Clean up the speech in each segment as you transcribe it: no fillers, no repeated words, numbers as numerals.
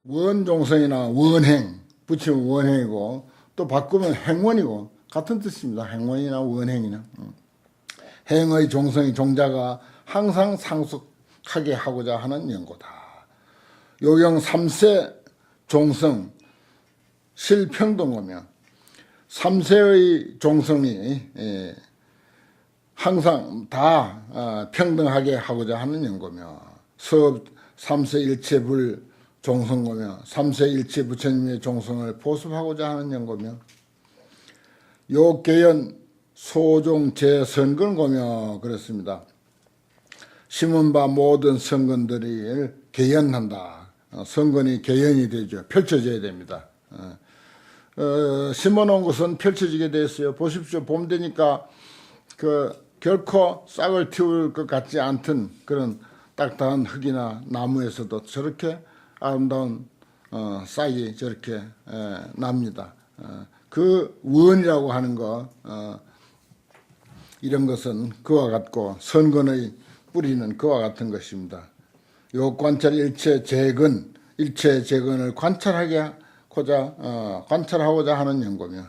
원종성이나 원행, 붙이면 원행이고 또 바꾸면 행원이고 같은 뜻입니다. 행원이나 원행이나. 행의 종성이 종자가 항상 상속하게 하고자 하는 연고다. 요경 3세 종성 실평등하며 3세의 종성이 항상 다 평등하게 하고자 하는 연고며 서업 3세 일체불 종성고며 3세 일체 부처님의 종성을 보습하고자 하는 연고며 요개연 소종 제선근고며 그렇습니다. 심은 바 모든 선근들이 개연한다. 선근이 개연이 되죠. 펼쳐져야 됩니다. 심어놓은 것은 펼쳐지게 됐어요. 보십시오. 봄 되니까 결코 싹을 틔울 것 같지 않던 그런 딱딱한 흙이나 나무에서도 저렇게 아름다운 싹이 저렇게 납니다. 그 원이라고 하는 거 이런 것은 그와 같고 선근의 뿌리는 그와 같은 것입니다. 요 관찰 일체 재근을 관찰하고자 하는 연고며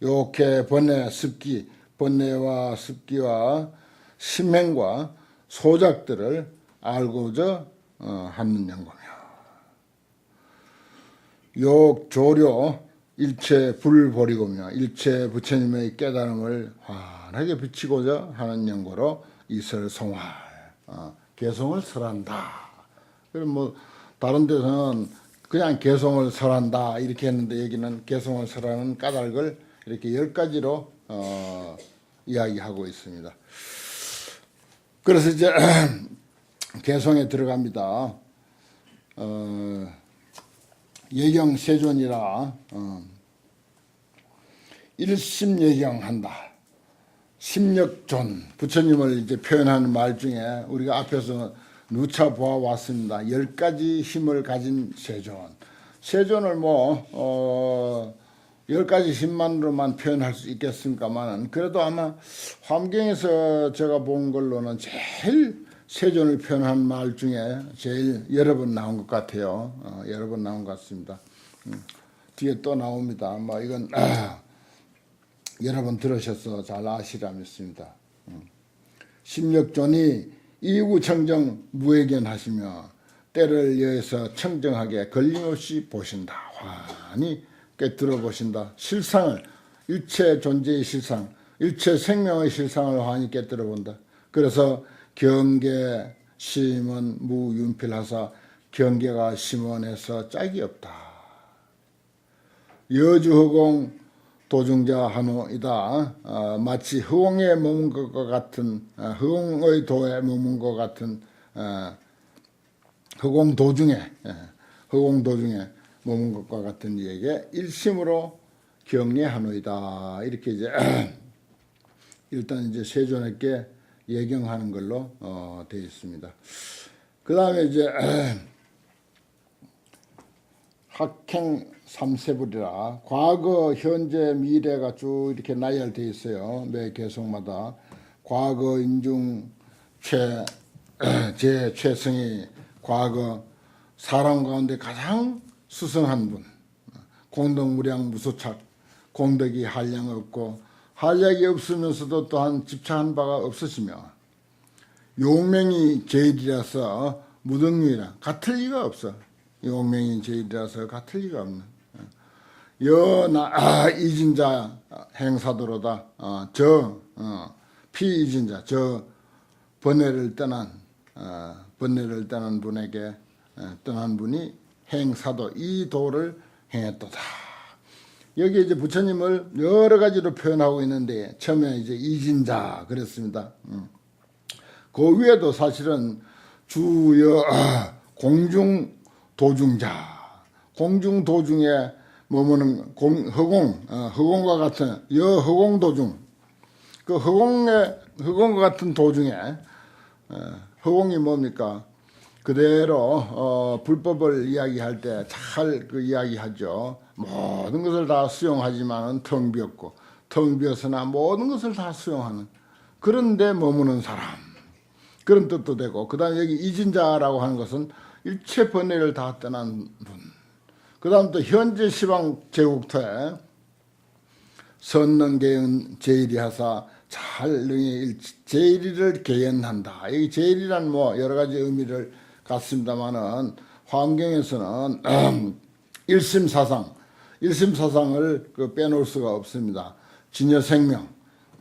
요케 번뇌와 습기와 심행과 소작들을 알고자 하는 연고며 욕 조료 일체 불보리고며 일체 부처님의 깨달음을 환하게 비치고자 하는 연고로 이설송활 개성을 설한다. 그럼 뭐 다른 데서는 그냥 개성을 설한다 이렇게 했는데 여기는 개성을 설하는 까닭을 이렇게 10가지로 이야기하고 있습니다. 그래서 이제 개성에 들어갑니다. 예경세존이라 일심예경한다. 심력존 부처님을 이제 표현하는 말 중에 우리가 앞에서 누차 보아왔습니다. 10가지 힘을 가진 세존. 세존을 10가지 힘만으로만 표현할 수 있겠습니까만 그래도 아마 환경에서 제가 본 걸로는 제일 세존을 표현한 말 중에 제일 여러 번 나온 것 같아요. 여러 번 나온 것 같습니다. 뒤에 또 나옵니다. 이건 여러 번 들으셔서 잘 아시라 믿습니다. 심력존이 이구청정 무회견하시며 때를 여해서 청정하게 걸림없이 보신다. 환히 깨뜨려 보신다. 실상을 일체 존재의 실상, 일체 생명의 실상을 환히 깨뜨려 본다. 그래서 경계 심은 무윤필하사 경계가 심원에서 짝이 없다. 여주허공 도중자 한호이다. 마치 허공에 머문 것과 같은 허공의 도에 머문 것 같은 허공 도중에 머문 것과 같은 이에게 일심으로 경례하노이다. 이렇게 이제 일단 이제 세존에게 예경하는 걸로 되어 있습니다. 그 다음에 이제 학행 삼세불이라 과거, 현재, 미래가 쭉 이렇게 나열되어 있어요. 매 개성마다 과거, 인중, 최승이 과거 사람 가운데 가장 수성한 분, 공덕무량 무소착, 공덕이 한량 없고 한량이 없으면서도 또한 집착한 바가 없으시며 용맹이 제일이라서 무등유이라 같을 리가 없어. 용맹이 제일이라서 같을 리가 없는 이진자 행사도로다. 피이진자 저 번뇌를 떠난 분에게 떠난 분이 행사도 이 도를 행했도다. 여기 이제 부처님을 여러 가지로 표현하고 있는데 처음에 이제 이진자 그랬습니다. 그 위에도 사실은 주여 공중 도중자, 공중 도중에 머무는 허공과 같은 허공 도중, 그 허공과 같은 도중에 허공이 뭡니까? 그대로 불법을 이야기할 때 잘 그 이야기하죠. 모든 것을 다 수용하지만은 텅 비었고 텅 비었으나 모든 것을 다 수용하는 그런데 머무는 사람. 그런 뜻도 되고, 그 다음에 여기 이진자라고 하는 것은 일체 번뇌를 다 떠난 분. 그 다음 또 현재 시방 제국토에 선능계은 제일이하사 잘능히 제일이를 개연한다. 이 제일이란 뭐 여러 가지 의미를 갖습니다만은 환경에서는 일심사상을 그 빼놓을 수가 없습니다. 진여생명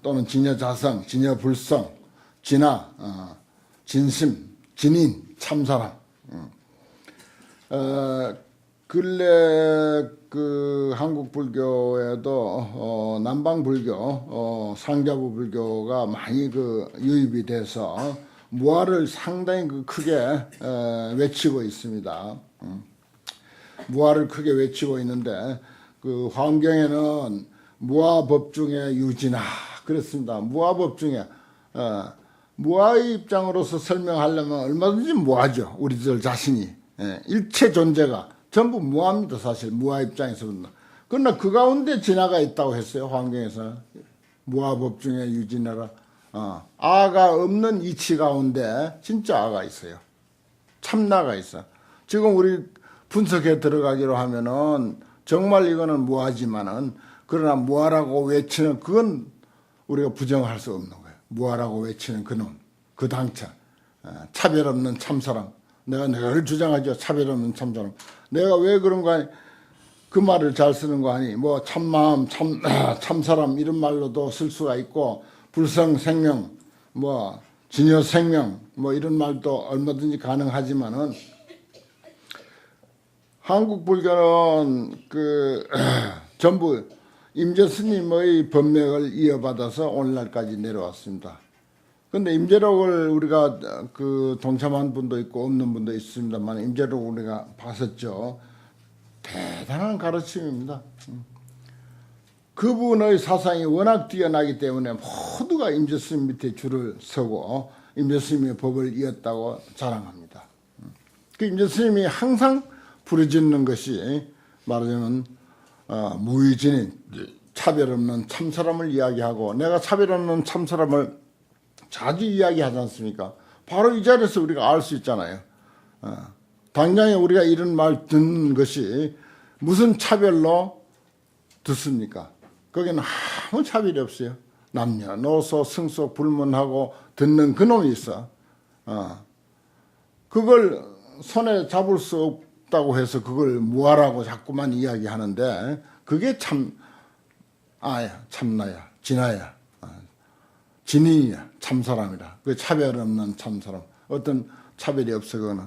또는 진여자성, 진여불성, 진화, 진심, 진인, 참사람. 근래 그 한국 불교에도 남방 불교, 상자부 불교가 많이 그 유입이 돼서 무아를 상당히 그 크게 외치고 있습니다. 무아를 크게 외치고 있는데 그 환경에는 무아법 중에 유진아 그랬습니다. 무아법 중에 무아의 입장으로서 설명하려면 얼마든지 무아죠. 우리들 자신이 일체 존재가 전부 무아입니다. 사실 무아 입장에서는. 그러나 그 가운데 진화가 있다고 했어요. 환경에서 무아법 중에 유진하라. 아가 없는 이치 가운데 진짜 아가 있어요. 참나가 있어. 지금 우리 분석해 들어가기로 하면은 정말 이거는 무아지만은 그러나 무아라고 외치는 그건 우리가 부정할 수 없는 거예요. 무아라고 외치는 그놈, 그 당차, 차별 없는 참사람. 내가 늘 주장하죠. 차별 없는 참사람. 내가 왜 그런가 그 말을 잘 쓰는 거 아니? 뭐 참마음, 참사람 이런 말로도 쓸 수가 있고 불성 생명, 뭐 진여 생명 뭐 이런 말도 얼마든지 가능하지만은 한국 불교는 그 전부 임재 스님의 법맥을 이어받아서 오늘날까지 내려왔습니다. 근데 임재록을 우리가 그 동참한 분도 있고 없는 분도 있습니다만 임재록 우리가 봤었죠. 대단한 가르침입니다. 그분의 사상이 워낙 뛰어나기 때문에 모두가 임재 스님 밑에 줄을 서고 임재 스님의 법을 이었다고 자랑합니다. 그 임재 스님이 항상 부르짖는 것이 말하자면 무의진인 차별 없는 참사람을 이야기하고 내가 차별 없는 참사람을 자주 이야기하지 않습니까? 바로 이 자리에서 우리가 알 수 있잖아요. 당장에 우리가 이런 말 듣는 것이 무슨 차별로 듣습니까? 거기는 아무 차별이 없어요. 남녀노소 승소 불문하고 듣는 그놈이 있어. 그걸 손에 잡을 수 없다고 해서 그걸 무아라고 자꾸만 이야기하는데 그게 아야, 참나야, 진아야, 진인이야, 참사람이라. 그 차별 없는 참사람. 어떤 차별이 없어, 그거는.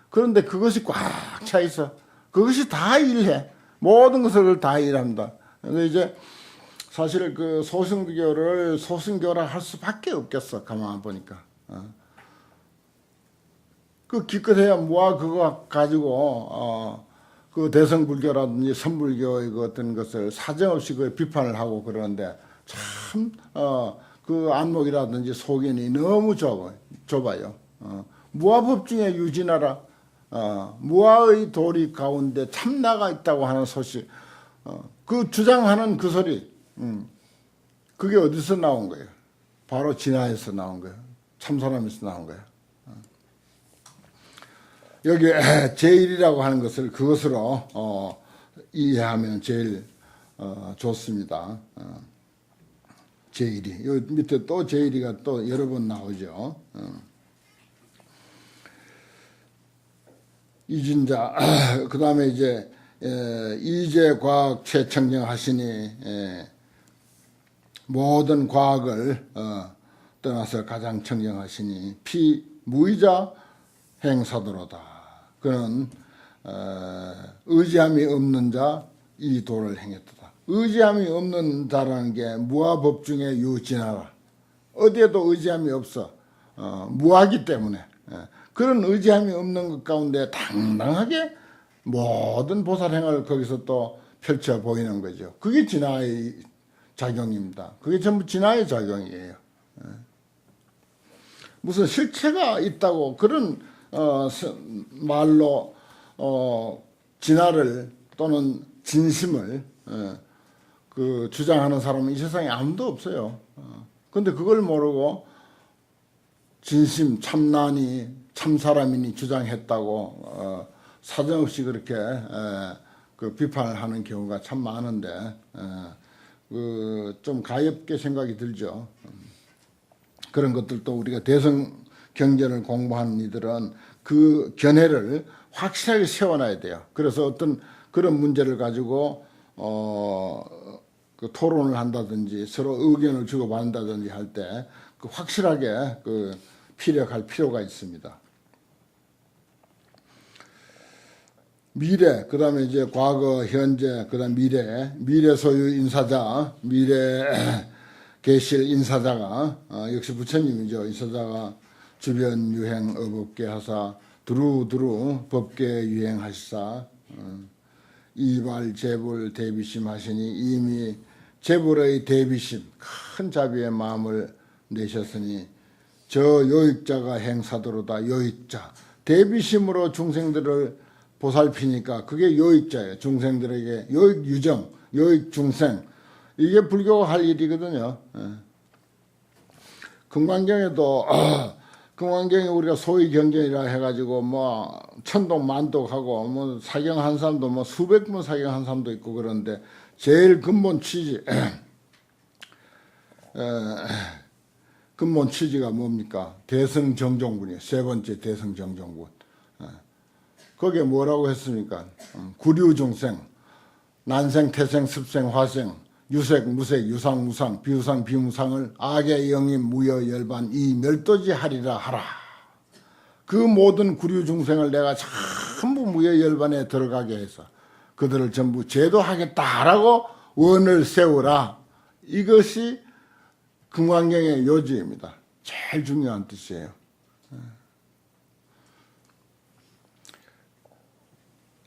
그런데 그것이 꽉 차 있어. 그것이 다 일해. 모든 것을 다 일합니다. 근데 이제 사실 그 소승교를 소승교라 할 수밖에 없겠어. 가만 보니까. 그 기껏해야 무아 그거 가지고 그 대성불교라든지 선불교의 그 어떤 것을 사정없이 그 비판을 하고 그러는데 참 그 안목이라든지 소견이 너무 좁아요. 무아법 중에 유진하라. 무아의 도리 가운데 참나가 있다고 하는 소식. 그 주장하는 그 소리. 그게 어디서 나온 거예요? 바로 진화에서 나온 거예요. 참사람에서 나온 거예요. 여기 제일이라고 하는 것을 그것으로 이해하면 제일 좋습니다. 제일이. 요 밑에 또 제일이가 또 여러 번 나오죠. 이진자. 그 다음에 이제 이재과학 최청정하시니 모든 과학을 떠나서 가장 청정하시니 피무의자 행사도로다. 그는 의지함이 없는 자 이 도를 행했도다. 의지함이 없는 자라는 게 무아법 중에 유진하라. 어디에도 의지함이 없어. 무아기 때문에. 그런 의지함이 없는 것 가운데 당당하게 모든 보살행을 거기서 또 펼쳐 보이는 거죠. 그게 진화의 작용입니다. 그게 전부 진화의 작용이에요. 무슨 실체가 있다고 그런 말로 진화를 또는 진심을 그 주장하는 사람은 이 세상에 아무도 없어요. 근데 그걸 모르고 진심 참나니 참사람이니 주장했다고 사정없이 그렇게 그 비판을 하는 경우가 참 많은데 좀 가엽게 생각이 들죠. 그런 것들도 우리가 대성 경전을 공부하는 이들은 그 견해를 확실하게 세워놔야 돼요. 그래서 어떤 그런 문제를 가지고 그 토론을 한다든지 서로 의견을 주고받는다든지 할 때 그 확실하게 그 피력할 필요가 있습니다. 미래, 그 다음에 이제 과거, 현재, 그 다음 미래 소유 인사자, 미래 계실 인사자가, 역시 부처님이죠. 인사자가 주변 유행 업업계 하사, 두루두루 법계 유행하시사, 이발 재벌 대비심 하시니 이미 재벌의 대비심, 큰 자비의 마음을 내셨으니 저 요익자가 행사도로다. 요익자, 대비심으로 중생들을 보살피니까 그게 요익자예요. 중생들에게 요익 유정, 요익 중생, 이게 불교가 할 일이거든요. 금강경에도 금강경에 우리가 소위 경전이라 해가지고 뭐 천독 만독하고 뭐 사경한 사람도 뭐 수백 번 사경한 사람도 있고 그런데 제일 근본 취지 근본 취지가 뭡니까? 대성정종분이에요. 세 번째 대성정종분. 거기에 뭐라고 했습니까? 구류중생, 난생, 태생, 습생, 화생, 유색, 무색, 유상, 무상, 비유상, 비무상을 악의 영임, 무여, 열반, 이 멸도지 하리라 하라. 그 모든 구류중생을 내가 전부 무여, 열반에 들어가게 해서 그들을 전부 제도하겠다라고 원을 세우라. 이것이 금강경의 요지입니다. 제일 중요한 뜻이에요.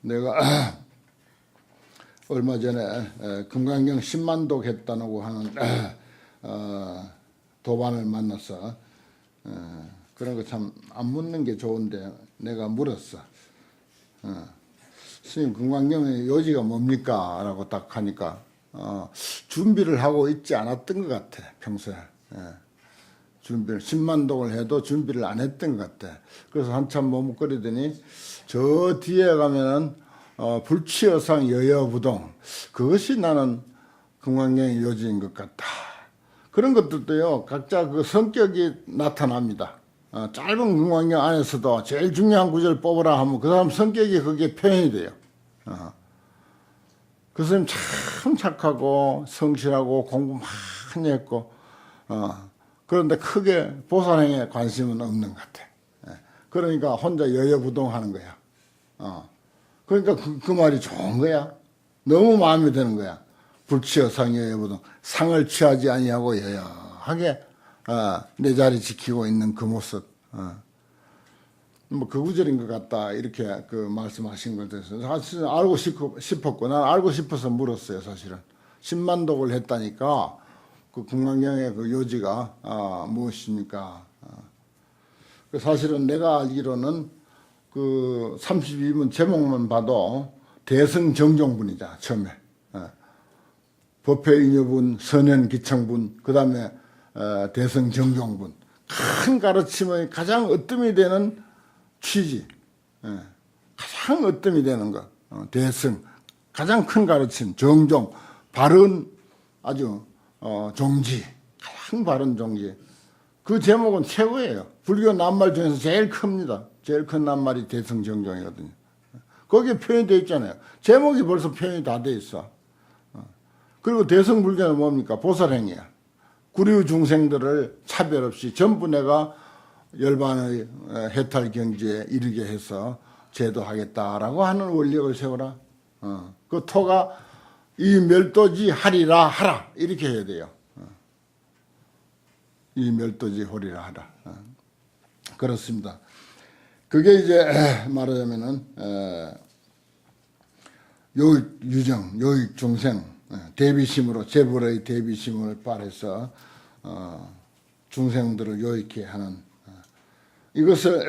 내가 얼마 전에 금강경 10만독 했다고 하는 도반을 만나서 그런 거 참 안 묻는 게 좋은데 내가 물었어. 스님, 금강경의 요지가 뭡니까? 라고 딱 하니까 준비를 하고 있지 않았던 것 같아. 평소에. 준비를 10만독을 해도 준비를 안 했던 것 같아. 그래서 한참 머뭇거리더니 저 뒤에 가면은 불치여상 여여부동, 그것이 나는 금강경의 요지인 것 같다. 그런 것들도요 각자 그 성격이 나타납니다. 짧은 금강경 안에서도 제일 중요한 구절 뽑으라 하면 그 사람 성격이 그게 표현이 돼요. 그 사람 참 착하고 성실하고 공부 많이 했고 그런데 크게 보살행에 관심은 없는 것 같아. 그러니까 혼자 여여부동하는 거야. 그러니까 그 말이 좋은 거야. 너무 마음에 드는 거야. 불취여상 여여부동, 상을 취하지 아니하고 여여하게 내 자리 지키고 있는 그 모습. 뭐 그 구절인 것 같다 이렇게 그 말씀하신 것 같아서 사실 알고 싶었고 난 알고 싶어서 물었어요. 사실은 10만독을 했다니까 그 금강경의 그 요지가 무엇입니까? 사실은 내가 알기로는 그 32문 제목만 봐도 대성정종분이자 처음에 법회인여분, 선현기청분, 그 다음에 대성정종분, 큰 가르침의 가장 으뜸이 되는 취지, 가장 으뜸이 되는 것, 대성, 가장 큰 가르침, 정종, 바른 아주 종지, 가장 바른 종지. 그 제목은 최고예요. 불교 낱말 중에서 제일 큽니다. 제일 큰 낱말이 대성정종이거든요. 거기에 표현이 되어 있잖아요. 제목이 벌써 표현이 다 돼 있어. 그리고 대성불교는 뭡니까? 보살행위야. 구류 중생들을 차별 없이 전부 내가 열반의 해탈 경지에 이르게 해서 제도하겠다라고 하는 원력을 세워라. 그 토가 이 멸도지 하리라 하라 이렇게 해야 돼요. 이 멸도지 호리라 하라. 그렇습니다. 그게 이제 말하자면은 요익 유정, 요익 중생 대비심으로 재벌의 대비심을 발해서 중생들을 요익케 하는 이것을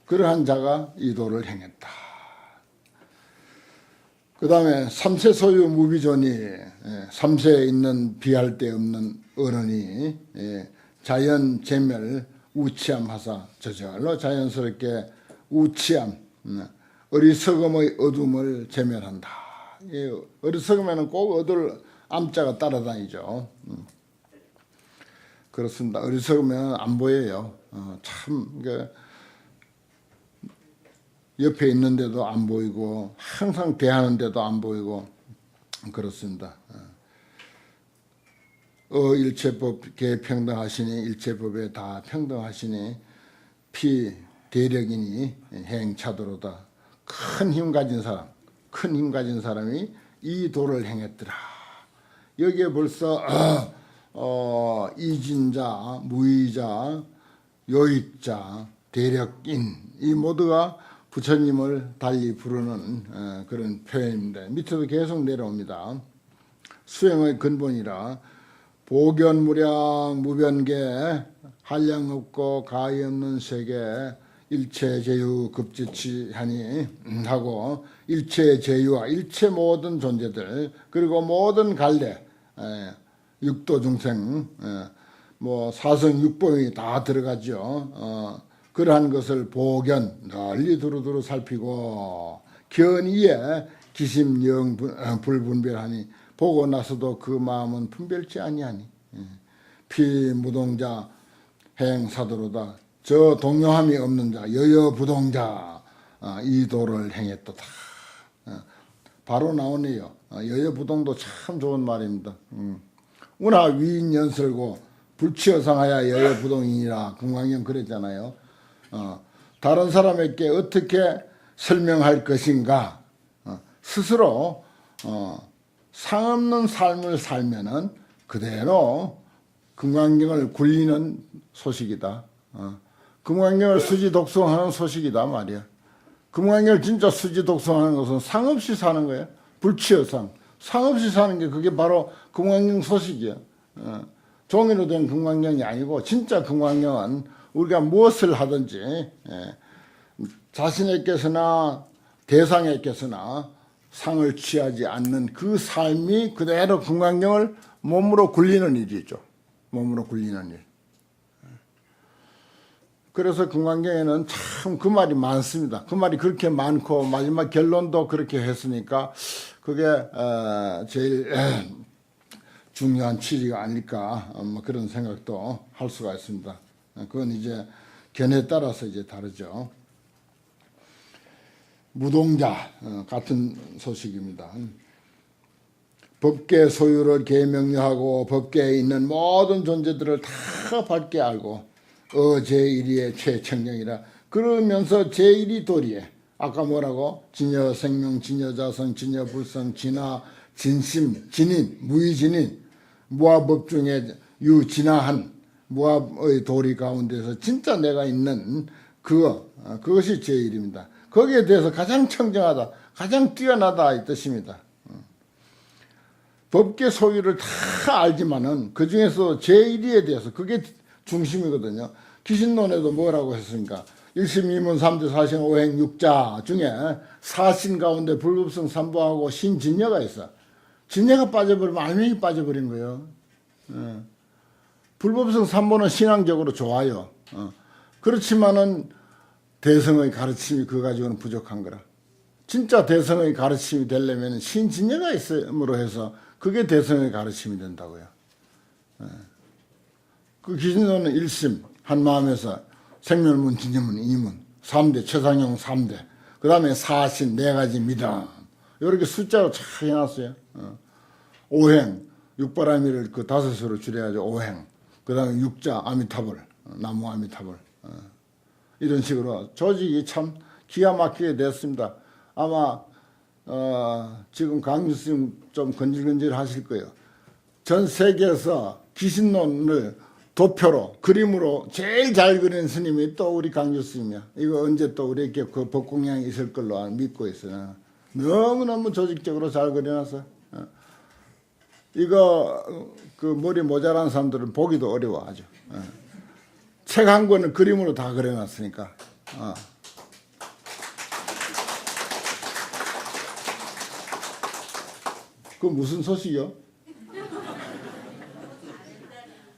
그러한 자가 이 도를 행했다. 그 다음에 삼세 소유 무비존이 삼세에 있는 비할 데 없는 어른이 자연 재멸 우치함하사 저절로 자연스럽게 우치함, 어리석음의 어둠을 제멸한다. 어리석으면 꼭 얻을 암자가 따라다니죠. 그렇습니다. 어리석으면 안 보여요. 참 옆에 있는데도 안 보이고 항상 대하는데도 안 보이고 그렇습니다. 일체법 개평등하시니 일체법에 다 평등하시니 피 대력이니 행차도로다. 큰 힘 가진 사람이 이 도를 행했더라. 여기에 벌써 이진자, 무의자, 요익자, 대력인 이 모두가 부처님을 달리 부르는 그런 표현입니다. 밑에도 계속 내려옵니다. 수행의 근본이라 보견무량 무변계 한량 없고 가히 없는 세계 일체 제유 급지치하니 하고 일체 제유와 일체 모든 존재들 그리고 모든 갈래 육도 중생 뭐 사성 육법이 다 들어가죠. 그러한 것을 보견 널리 두루두루 살피고 견이에 기심영 불분별하니 보고 나서도 그 마음은 분별치 아니하니 피무동자 행사도로다. 저 동요함이 없는 자 여여부동자 이 도를 행했도다. 바로 나오네요. 여여부동도 참 좋은 말입니다. 운하 위인연설고 불치어상하야 여여부동이니라 금강경 그랬잖아요. 다른 사람에게 어떻게 설명할 것인가 스스로 상없는 삶을 살면은 그대로 금강경을 굴리는 소식이다. 금강경을 수지 독송하는 소식이다 말이야. 금강경을 진짜 수지 독송하는 것은 상없이 사는 거야. 불치어상. 상없이 사는 게 그게 바로 금강경 소식이야. 종이로 된 금강경이 아니고 진짜 금강경은 우리가 무엇을 하든지 자신에게서나 대상에게서나 상을 취하지 않는 그 삶이 그대로 금강경을 몸으로 굴리는 일이죠. 몸으로 굴리는 일. 그래서 금강경에는 참 그 말이 많습니다. 그 말이 그렇게 많고 마지막 결론도 그렇게 했으니까 그게 제일 중요한 취지가 아닐까 뭐 그런 생각도 할 수가 있습니다. 그건 이제 견해에 따라서 이제 다르죠. 무동자 같은 소식입니다. 법계 소유를 개명료하고 법계에 있는 모든 존재들을 다 밝게 알고 제1위의 최청경이라 그러면서 제1위 도리에 아까 뭐라고 진여 생명 진여 자성 진여 불성 진화 진심 진인 무의진인 무아법 중에 유진화한 무아의 도리 가운데서 진짜 내가 있는 그것이 제1입니다. 거기에 대해서 가장 청정하다 가장 뛰어나다 이 뜻입니다. 법계 소유를 다 알지만은 그 중에서 제1위에 대해서 그게 중심이거든요. 기신론에도 뭐라고 했습니까? 1심 2문 3대 4신 5행 6자 중에 사신 가운데 불급성 3보하고 신진여가 있어. 진여가 빠져버리면 알맹이 빠져버린 거예요. 불법성 3보는 신앙적으로 좋아요. 그렇지만은 대성의 가르침이 그거 가지고는 부족한 거라. 진짜 대성의 가르침이 되려면 신진여가 있음으로 해서 그게 대성의 가르침이 된다고요. 그 기준론은 1심 한 마음에서 생멸문, 진여문, 이문 3대 최상용 3대 그 다음에 사신 4가지 미담 이렇게 숫자로 잘 해놨어요. 5행 육바라미를 그 5수로 줄여가지고 5행 그 다음에 6자 아미타불 나무 아미타불 이런 식으로 조직이 참 기가 막히게 됐습니다. 아마 지금 강유 스님 좀 건질건질 하실 거예요. 전 세계에서 기신론을 도표로 그림으로 제일 잘 그리는 스님이 또 우리 강유 스님이야. 이거 언제 또 우리에게 그 법공양이 있을 걸로 믿고 있어요. 너무너무 조직적으로 잘 그려놨어. 이거 그 머리 모자란 사람들은 보기도 어려워 아주. 책 한 권을 그림으로 다 그려놨으니까. 그 무슨 소식이요?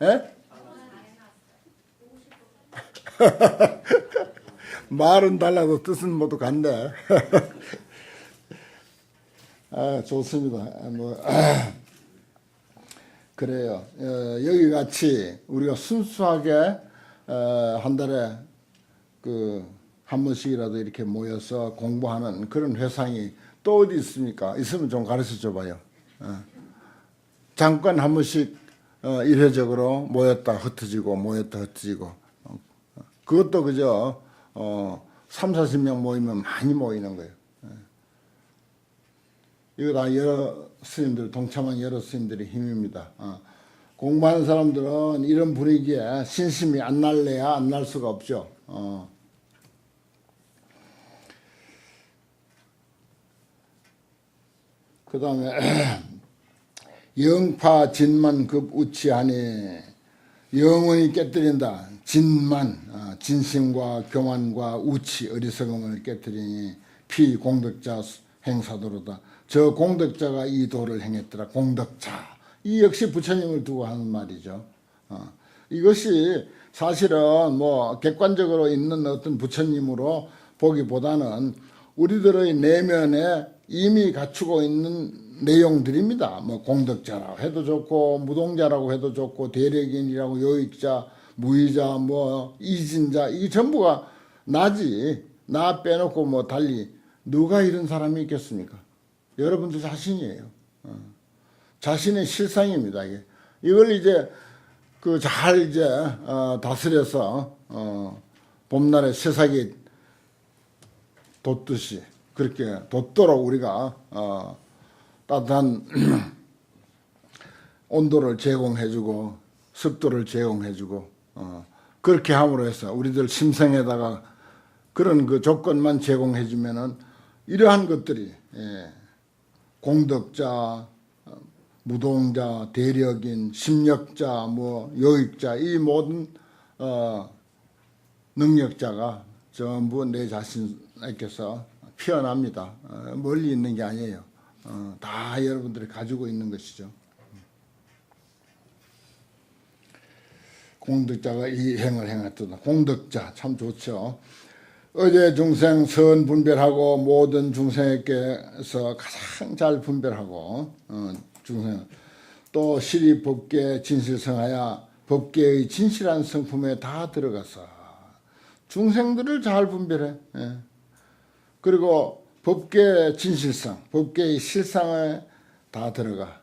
에? 말은 달라도 뜻은 모두 같네. 아, 좋습니다. 그래요. 여기 같이 우리가 순수하게 한 달에 한 번씩이라도 이렇게 모여서 공부하는 그런 회상이 또 어디 있습니까? 있으면 좀 가르쳐 줘봐요. 잠깐 한 번씩 일회적으로 모였다 흩어지고 그것도 그저 3, 40명 모이면 많이 모이는 거예요. 이거 다 여러 스님들, 동참한 여러 스님들의 힘입니다. 공부하는 사람들은 이런 분위기에 신심이 안 날래야 안 날 수가 없죠. 그 다음에 영파 진만 급 우치하니 영원히 깨뜨린다. 진만 진심과 교만과 우치 어리석음을 깨뜨리니 피공덕자 행사도로다. 저 공덕자가 이 도를 행했더라. 공덕자. 이 역시 부처님을 두고 하는 말이죠. 이것이 사실은 뭐 객관적으로 있는 어떤 부처님으로 보기보다는 우리들의 내면에 이미 갖추고 있는 내용들입니다. 뭐 공덕자라고 해도 좋고 무동자라고 해도 좋고 대력인이라고 요익자, 무의자, 뭐 이진자 이 전부가 나지. 나 빼놓고 뭐 달리 누가 이런 사람이 있겠습니까? 여러분들 자신이에요. 자신의 실상입니다. 이걸 이제 잘 이제 다스려서 봄날에 새싹이 돋듯이 그렇게 돋도록 우리가 따뜻한 온도를 제공해주고 습도를 제공해주고 그렇게 함으로 해서 우리들 심성에다가 그런 그 조건만 제공해주면은 이러한 것들이 공덕자, 무동자, 대력인, 심력자, 뭐 요익자 이 모든 능력자가 전부 내 자신에게서 피어납니다. 멀리 있는 게 아니에요. 다 여러분들이 가지고 있는 것이죠. 공덕자가 이 행을 행했다. 공덕자 참 좋죠. 어제 중생 선 분별하고 모든 중생에게서 가장 잘 분별하고 중생 또 실이 법계 진실성하야 법계의 진실한 성품에 다 들어가서 중생들을 잘 분별해. 그리고 법계의 진실성, 법계의 실상에 다 들어가.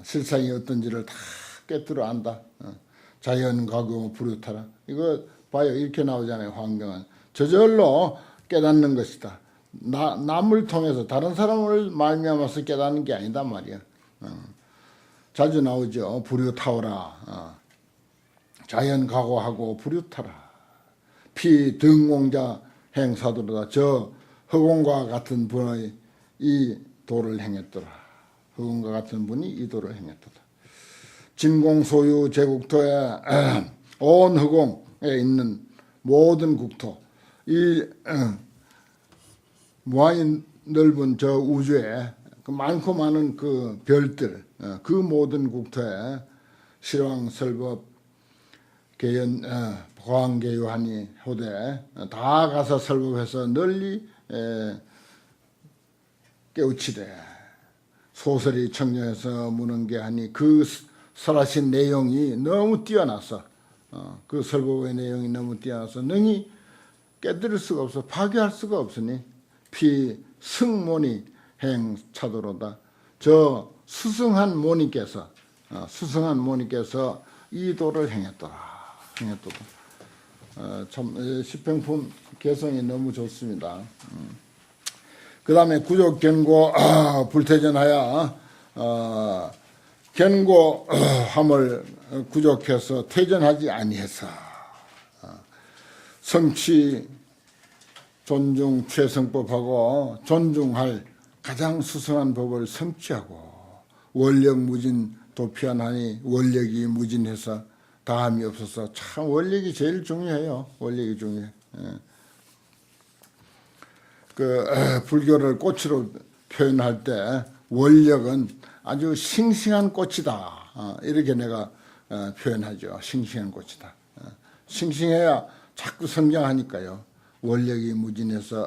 실상이 어떤지를 다 꿰뚫어 안다. 자연과거 불유타라. 이거 봐요. 이렇게 나오잖아요. 환경은. 저절로 깨닫는 것이다. 남을 통해서 다른 사람을 말미암아서 깨닫는 게 아니다 말이야. 자주 나오죠. 불유타오라. 자연 각오하고 불유타라. 피 등공자 행사도로다. 저 허공과 같은 분의 이 도를 행했더라. 허공과 같은 분이 이 도를 행했더라. 진공소유 제국토에 온 허공에 있는 모든 국토 이 무한히 넓은 저 우주에 그 많고 많은 그 별들 그 모든 국토에 실왕 설법 개연 보왕계유하니 호대 다 가서 설법해서 널리 깨우치되 소설이 청정해서 무는 게 하니 그 설하신 내용이 너무 뛰어나서 그 설법의 내용이 너무 뛰어나서 능히 깨뜨릴 수가 없어 파괴할 수가 없으니 피 승모니 행차도로다. 저 수승한 모니께서 이 도를 행했더라. 참 시평품 개성이 너무 좋습니다. 그 다음에 구족 견고 불퇴전하여 견고함을 구족해서 퇴전하지 아니해서 성취 존중 최성법하고 존중할 가장 수승한 법을 성취하고 원력 무진 도피하나니 원력이 무진해서 다함이 없어서 참 원력이 제일 중요해요. 원력이 중요해. 불교를 꽃으로 표현할 때 원력은 아주 싱싱한 꽃이다. 이렇게 내가 표현하죠. 싱싱한 꽃이다. 싱싱해야 자꾸 성장하니까요. 원력이 무진해서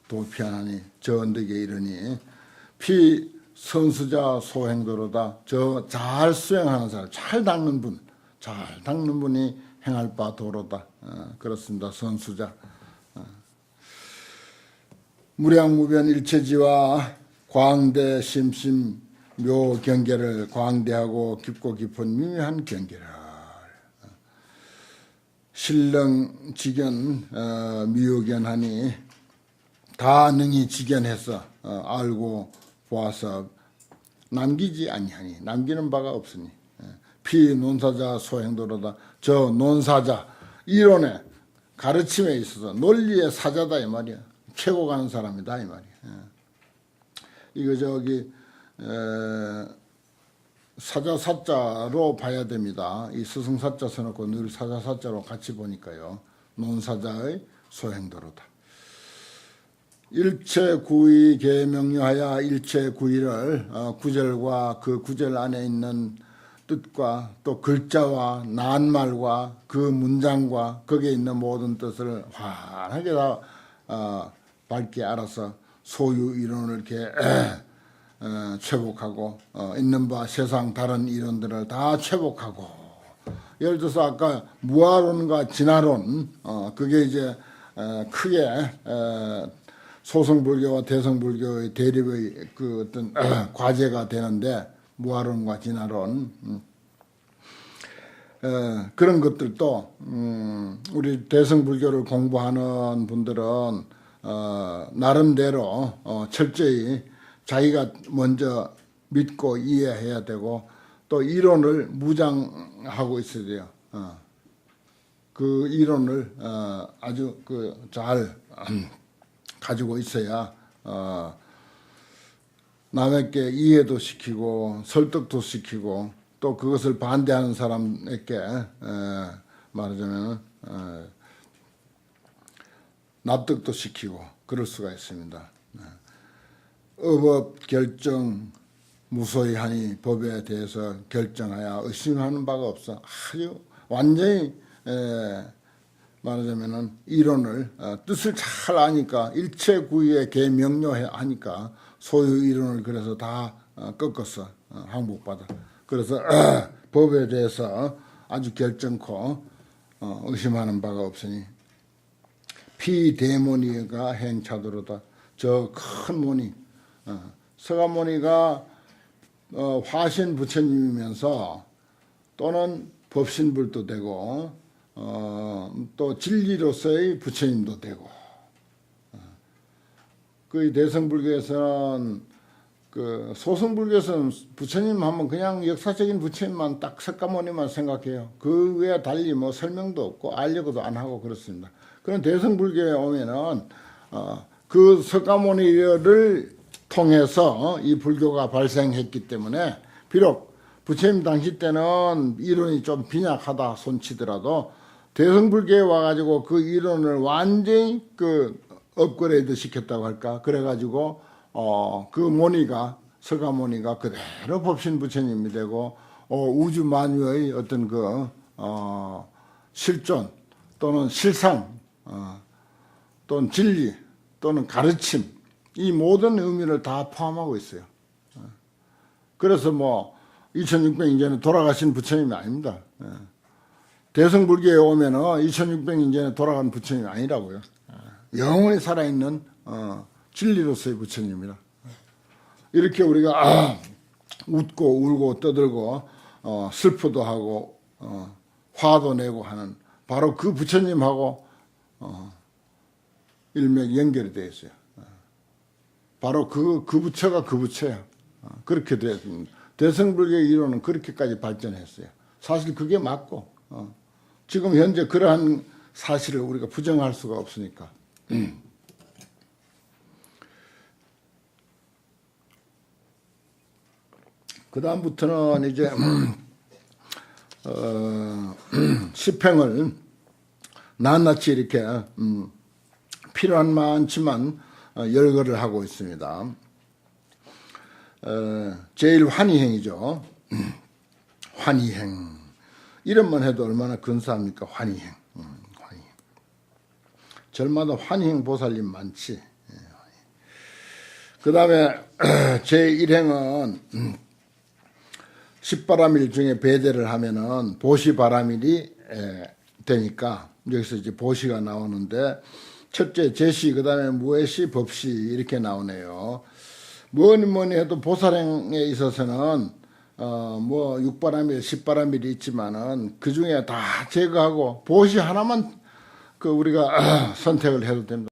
도피하나니 저 언덕에 이르니 피 선수자 소행도로다. 저 잘 수행하는 사람, 잘 닦는 분이 행할 바 도로다. 그렇습니다. 선수자. 무량무변 일체지와 광대 심심 묘 경계를 광대하고 깊고 깊은 미묘한 경계를 신령 지견 미유견하니 다 능히 지견해서 알고 보아서 남기지 아니하니 남기는 바가 없으니 피 논사자 소행도로다. 저 논사자 이론에 가르침에 있어서 논리의 사자다 이 말이야. 최고 가는 사람이다 이 말이야. 이거 저기 사자 사자로 봐야 됩니다. 이 스승사자 써놓고 늘 사자 사자로 같이 보니까요. 논사자의 소행도로다. 일체구의 계명료하여 일체구의를 구절과 그 구절 안에 있는 뜻과 또 글자와 낱말과 그 문장과 거기에 있는 모든 뜻을 환하게 다 밝게 알아서 소유 이론을 이렇게 최복하고 있는 바 세상 다른 이론들을 다 최복하고 예를 들어서 아까 무아론과 진화론 그게 이제 크게 소승불교와 대승불교의 대립의 그 어떤 과제가 되는데 무아론과 진화론 그런 것들도 우리 대승불교를 공부하는 분들은 나름대로 철저히 자기가 먼저 믿고 이해해야 되고 또 이론을 무장하고 있어야 돼요. 그 이론을 아주 잘 가지고 있어야 남에게 이해도 시키고 설득도 시키고 또 그것을 반대하는 사람에게 말하자면 납득도 시키고 그럴 수가 있습니다. 의법 결정 무소히 하니 법에 대해서 결정하여 의심하는 바가 없어. 아주 완전히 말하자면은 이론을 뜻을 잘 아니까 일체구의에 계명료해 하니까 소유 이론을 그래서 다 꺾었어. 항복받아. 그래서 법에 대해서 아주 결정코 의심하는 바가 없으니 피대모니가 행차도로다. 저 큰 모니 서가모니가 화신 부처님이면서 또는 법신불도 되고 또 진리로서의 부처님도 되고 그 대승불교에서는 그 소승불교에서는 부처님 하면 그냥 역사적인 부처님만 딱 석가모니만 생각해요. 그 외에 달리 뭐 설명도 없고 알려고도 안 하고 그렇습니다. 그런 대승불교에 오면은 그 석가모니를 통해서 이 불교가 발생했기 때문에 비록 부처님 당시 때는 이론이 좀 빈약하다 손치더라도 대승불교에 와가지고 그 이론을 완전히 그 업그레이드 시켰다고 할까. 그래가지고 그 모니가 석가모니가 그대로 법신 부처님이 되고 우주 만유의 어떤 그 실존 또는 실상 또는 진리 또는 가르침 이 모든 의미를 다 포함하고 있어요. 그래서 뭐 2600년 전에 돌아가신 부처님이 아닙니다. 대승불교에 오면은 2600년 전에 돌아간 부처님이 아니라고요. 영원히 살아있는 진리로서의 부처님이라. 이렇게 우리가 웃고 울고 떠들고 슬프도 하고 화도 내고 하는 바로 그 부처님하고 일맥 연결이 되어 있어요. 바로 그 부처가 그 부처야. 그렇게 되었습니다. 대승불교의 이론은 그렇게까지 발전했어요. 사실 그게 맞고 지금 현재 그러한 사실을 우리가 부정할 수가 없으니까. 그 다음부터는 이제 시팽을 낱낱이 이렇게 필요한 많지만 열거를 하고 있습니다. 제일 환희행이죠. 환희행. 이름만 해도 얼마나 근사합니까? 환희행. 절마다 환행 보살님 많지. 그 다음에 제1행은 십바람일 중에 배대를 하면은 보시바람일이 되니까 여기서 이제 보시가 나오는데 첫째 제시, 그 다음에 무해시, 법시 이렇게 나오네요. 뭐니 해도 보살행에 있어서는 뭐 육바람일, 십바람일이 있지만은 그 중에 다 제거하고 보시 하나만 그 우리가 선택을 해도 됩니다.